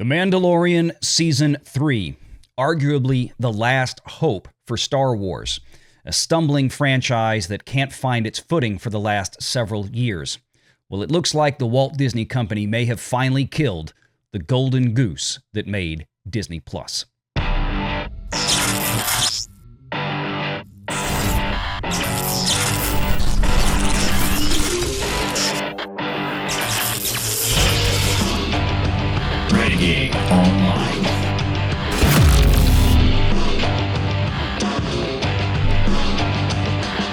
The Mandalorian Season 3, arguably the last hope for Star Wars, a stumbling franchise that can't find its footing for the last several years. Well, it looks like the Walt Disney Company may have finally killed the golden goose that made Disney+. Renegade Online.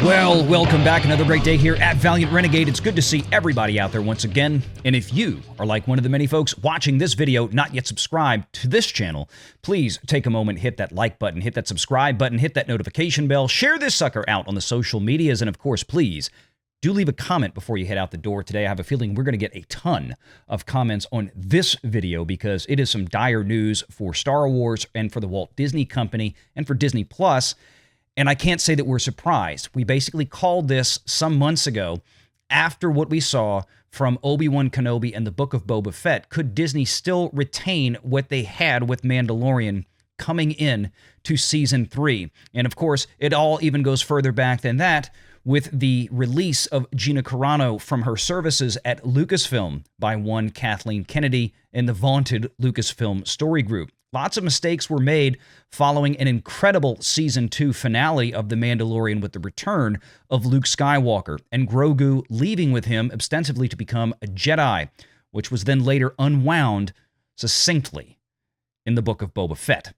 Well, welcome back. Another great day here at Valiant Renegade. It's good to see everybody out there once again. And if you are like one of the many folks watching this video, not yet subscribed to this channel, please take a moment, hit that like button, hit that subscribe button, hit that notification bell, share this sucker out on the social medias, and of course, please do leave a comment before you head out the door today. I have a feeling we're going to get a ton of comments on this video because it is some dire news for Star Wars and for the Walt Disney Company and for Disney+. And I can't say that we're surprised. We basically called this some months ago after what we saw from Obi-Wan Kenobi and the Book of Boba Fett. Could Disney still retain what they had with Mandalorian coming in to Season 3? And of course, it all even goes further back than that with the release of Gina Carano from her services at Lucasfilm by one Kathleen Kennedy and the vaunted Lucasfilm Story Group. Lots of mistakes were made following an incredible Season 2 finale of The Mandalorian with the return of Luke Skywalker and Grogu leaving with him ostensibly to become a Jedi, which was then later unwound succinctly in the Book of Boba Fett.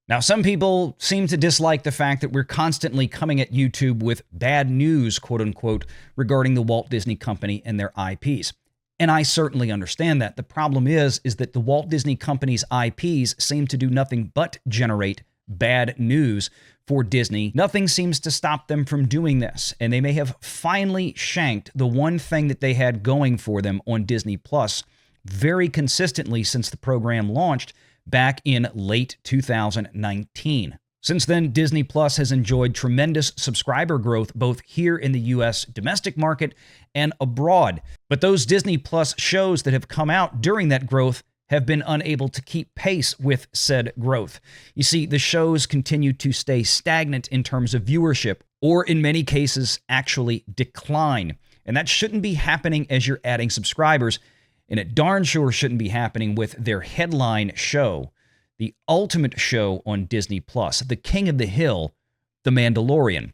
Now, some people seem to dislike the fact that we're constantly coming at YouTube with bad news, quote-unquote, regarding the Walt Disney Company and their IPs. And I certainly understand that. The problem is that the Walt Disney Company's IPs seem to do nothing but generate bad news for Disney. Nothing seems to stop them from doing this, and they may have finally shanked the one thing that they had going for them on Disney Plus very consistently since the program launched back in late 2019. Since then, Disney Plus has enjoyed tremendous subscriber growth both here in the U.S. domestic market and abroad. But those Disney Plus shows that have come out during that growth have been unable to keep pace with said growth. You see, the shows continue to stay stagnant in terms of viewership, or in many cases, actually decline. And that shouldn't be happening as you're adding subscribers. And it darn sure shouldn't be happening with their headline show, the ultimate show on Disney+, the king of the hill, The Mandalorian.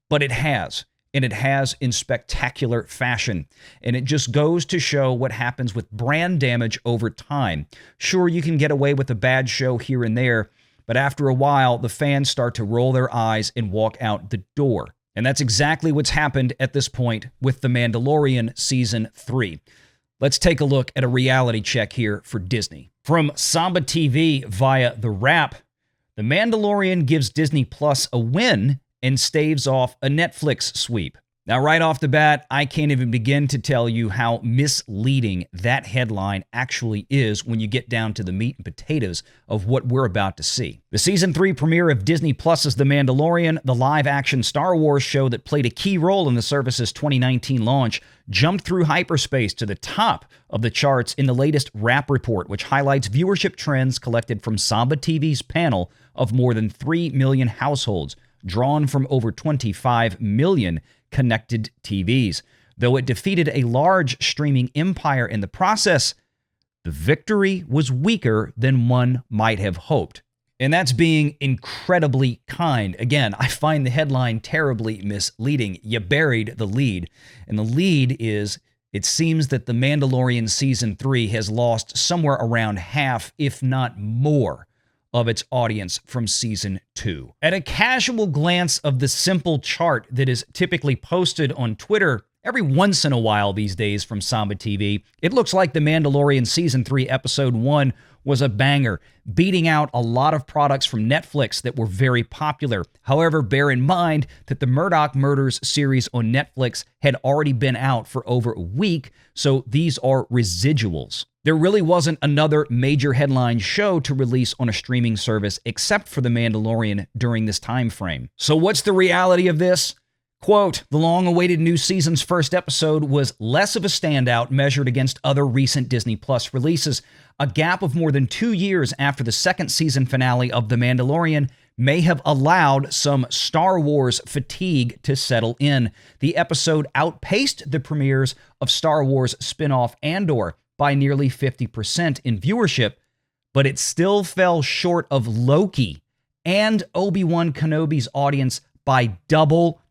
But it has, and it has in spectacular fashion. And it just goes to show what happens with brand damage over time. Sure, you can get away with a bad show here and there, but after a while, the fans start to roll their eyes and walk out the door. And that's exactly what's happened at this point with The Mandalorian Season 3. Let's take a look at a reality check here for Disney. From Samba TV via The Wrap, The Mandalorian gives Disney Plus a win and staves off a Netflix sweep. Now, right off the bat, I can't even begin to tell you how misleading that headline actually is when you get down to the meat and potatoes of what we're about to see. The Season 3 premiere of Disney Plus's The Mandalorian, the live-action Star Wars show that played a key role in the service's 2019 launch, jumped through hyperspace to the top of the charts in the latest Wrap report, which highlights viewership trends collected from Samba TV's panel of more than 3 million households, drawn from over 25 million connected TVs. Though it defeated a large streaming empire in the process, the victory was weaker than one might have hoped. And that's being incredibly kind. Again, I find the headline terribly misleading. You buried the lead. And the lead is, it seems that The Mandalorian Season 3 has lost somewhere around half, if not more, of its audience from Season 2. At a casual glance of the simple chart that is typically posted on Twitter every once in a while these days from Samba TV, it looks like The Mandalorian Season 3 Episode 1 was a banger, beating out a lot of products from Netflix that were very popular. However, bear in mind that the Murdoch Murders series on Netflix had already been out for over a week, so these are residuals. There really wasn't another major headline show to release on a streaming service except for The Mandalorian during this time frame. So what's the reality of this? Quote, the long-awaited new season's first episode was less of a standout measured against other recent Disney Plus releases. A gap of more than 2 years after the second season finale of The Mandalorian may have allowed some Star Wars fatigue to settle in. The episode outpaced the premieres of Star Wars spin-off Andor by nearly 50% in viewership, but it still fell short of Loki and Obi-Wan Kenobi's audience by double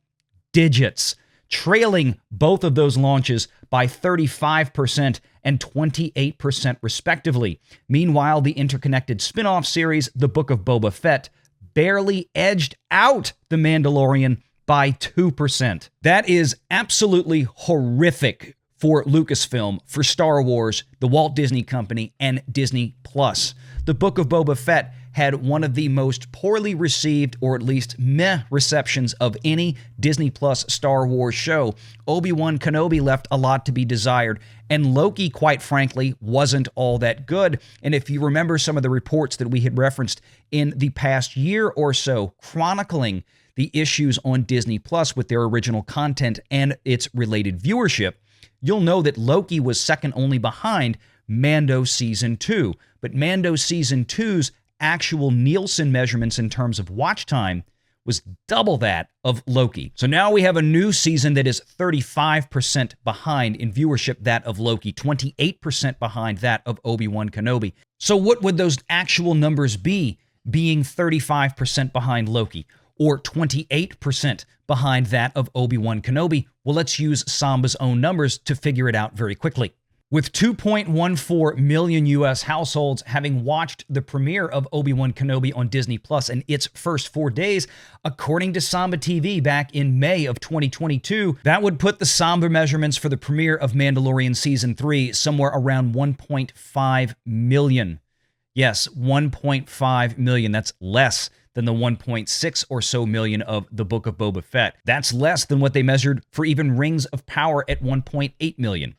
digits, trailing both of those launches by 35% and 28% respectively. Meanwhile, the interconnected spin-off series, The Book of Boba Fett, barely edged out The Mandalorian by 2%. That is absolutely horrific for Lucasfilm, for Star Wars, the Walt Disney Company, and Disney Plus. The Book of Boba Fett had one of the most poorly received, or at least meh, receptions of any Disney Plus Star Wars show. Obi-Wan Kenobi left a lot to be desired, and Loki, quite frankly, wasn't all that good. And if you remember some of the reports that we had referenced in the past year or so, chronicling the issues on Disney Plus with their original content and its related viewership, you'll know that Loki was second only behind Mando Season 2. But Mando Season 2's actual Nielsen measurements in terms of watch time was double that of Loki. So now we have a new season that is 35% behind in viewership, that of Loki, 28% behind that of Obi-Wan Kenobi. So what would those actual numbers be, being 35% behind Loki or 28% behind that of Obi-Wan Kenobi? Well, let's use Samba's own numbers to figure it out very quickly. With 2.14 million U.S. households having watched the premiere of Obi-Wan Kenobi on Disney Plus in its first 4 days, according to Samba TV back in May of 2022, that would put the Samba measurements for the premiere of Mandalorian Season 3 somewhere around 1.5 million. Yes, 1.5 million. That's less than the 1.6 or so million of The Book of Boba Fett. That's less than what they measured for even Rings of Power at 1.8 million.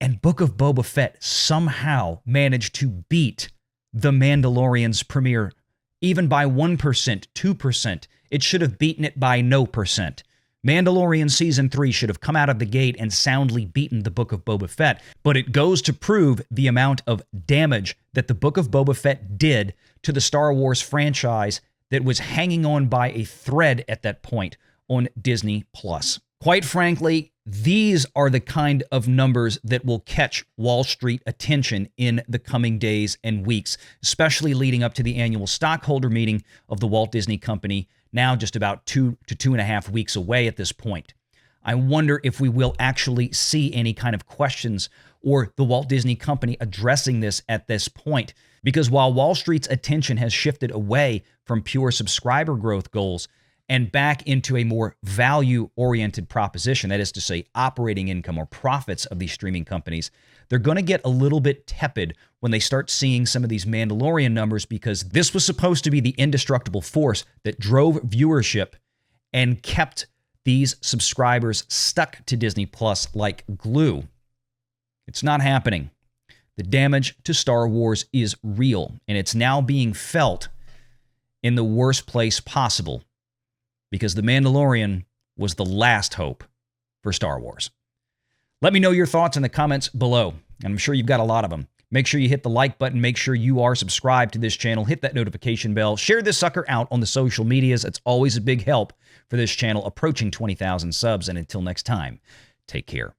And Book of Boba Fett somehow managed to beat The Mandalorian's premiere, even by 1%, 2%. It should have beaten it by no percent. Mandalorian Season 3 should have come out of the gate and soundly beaten The Book of Boba Fett, but it goes to prove the amount of damage that The Book of Boba Fett did to the Star Wars franchise that was hanging on by a thread at that point on Disney Plus. Quite frankly, these are the kind of numbers that will catch Wall Street attention in the coming days and weeks, especially leading up to the annual stockholder meeting of the Walt Disney Company, now just about 2 to 2.5 weeks away at this point. I wonder if we will actually see any kind of questions or the Walt Disney Company addressing this at this point, because while Wall Street's attention has shifted away from pure subscriber growth goals and back into a more value-oriented proposition, that is to say, operating income or profits of these streaming companies, they're going to get a little bit tepid when they start seeing some of these Mandalorian numbers, because this was supposed to be the indestructible force that drove viewership and kept these subscribers stuck to Disney Plus like glue. It's not happening. The damage to Star Wars is real, and it's now being felt in the worst place possible, because The Mandalorian was the last hope for Star Wars. Let me know your thoughts in the comments below, and I'm sure you've got a lot of them. Make sure you hit the like button, make sure you are subscribed to this channel, hit that notification bell, share this sucker out on the social medias. It's always a big help for this channel approaching 20,000 subs, and until next time, take care.